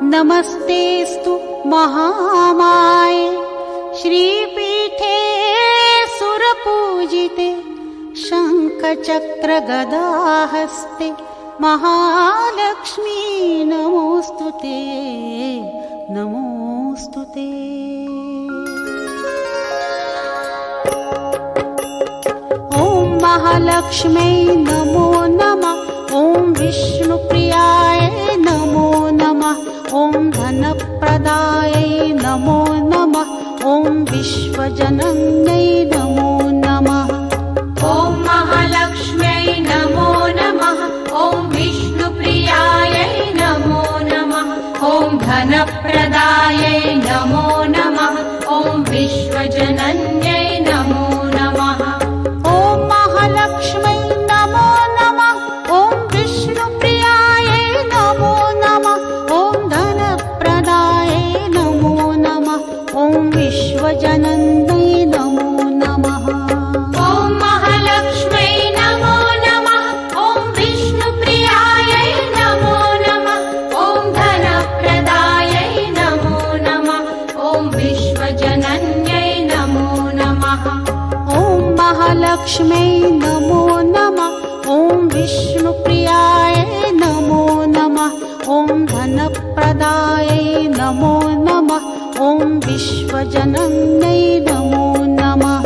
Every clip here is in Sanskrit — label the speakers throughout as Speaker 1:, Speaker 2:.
Speaker 1: नमस्तेस्तु महामाये श्रीपीठे सुरपूजिते शङ्खचक्रगदाहस्ते महालक्ष्मी नमोस्तुते नमोस्तुते। ॐ महालक्ष्म्यै नमो नमः। ॐ विष्णुप्रियाय नमो नमः। ॐ धनप्रदायै नमो नमः। ॐ विश्वजनन्यै नमो नमः।
Speaker 2: ॐ महालक्ष्म्यै नमो नमः। ॐ विष्णुप्रियायै नमो नमः। ॐ धनप्रदायै नमो नमः। ॐ विश्वजनन्यै नमो नमः।
Speaker 1: ॐ महालक्ष्म्यै नमो नमः। ॐ विष्णुप्रियायै नमो नमः। ॐ धनप्रदायै नमो नमः। ॐ विश्वजनन्यै नमो नमः।
Speaker 2: ॐ महालक्ष्म्यै नमो नमः। ॐ विष्णुप्रियायै नमो नमः। ॐ धनप्रदायै नमो नमः। ॐ विश्वजनन्यै नमो नमः।
Speaker 1: ॐ महालक्ष्म्यै नमो नमः। ॐ विष्णुप्रियायै नमो नमः। ॐ धनप्रदायै नमो नमः। ॐ विश्वजनन्यै नमो नमः।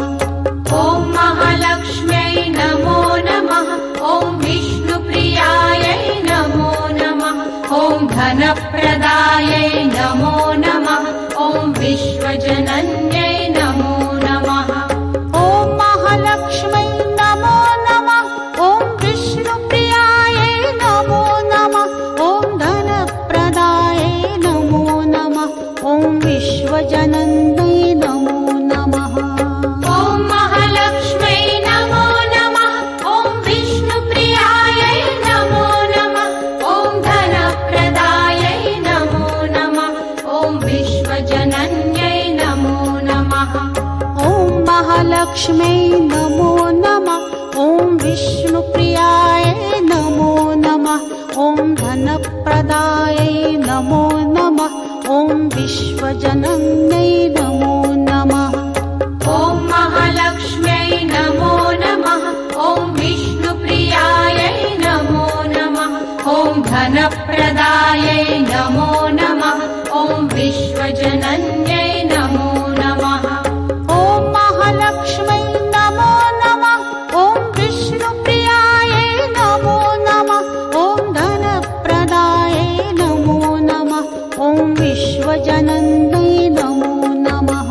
Speaker 2: ॐ महालक्ष्म्यै नमो नमः। ॐ विष्णुप्रियायै नमो नमः। ॐ धनप्रदायै नमो नमः। ॐ विश्वजनन्यै नमो नमः।
Speaker 1: ॐ महालक्ष्म्यै नमो नमः। ॐ विष्णुप्रियायै नमो नमः। ॐ धनप्रदायै नमो नमः। ॐ विश्वजनन्यै नमो नमः।
Speaker 2: ॐ महालक्ष्म्यै नमो नमः। ॐ विष्णुप्रियायै नमो नमः। ॐ धनप्रदायै नमो नमः। ॐ विश्वजनन्यै नमो नमः।
Speaker 1: ॐ महालक्ष्म्यै नमो नमः। ॐ विष्णुप्रियायै नमो नमः। ॐ धनप्रदायै नमो नमः। ॐ विश्वजनन्यै नमो नमः।
Speaker 2: ॐ महालक्ष्म्यै नमो नमः। ॐ विष्णुप्रियायै नमो नमः। ॐ धनप्रदायै नमो नमः। ॐ विश्वजनन्यै नमो नमः।
Speaker 1: ॐ महालक्ष्म्यै नमो नमः। ॐ विष्णुप्रियायै नमो नमः। ॐ धनप्रदायै नमो नमः। ॐ विश्वजनन्यै नमो नमः।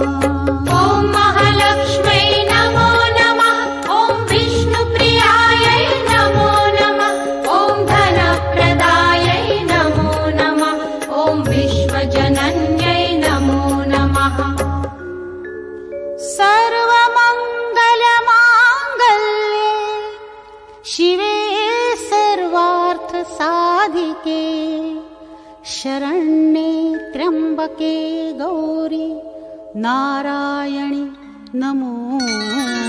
Speaker 2: ॐ महालक्ष्म्यै नमो नमः। ॐ विष्णुप्रियायै नमो नमः। ॐ धनप्रदायै नमो नमः। ॐ विश्वजनन्यै नमो नमः।
Speaker 1: सर्वमङ्गलमाङ्गल्ये शिवे सर्वार्थसाधिके शरण्ये त्र्यम्बके गौरी नारायणि नमोस्तुते।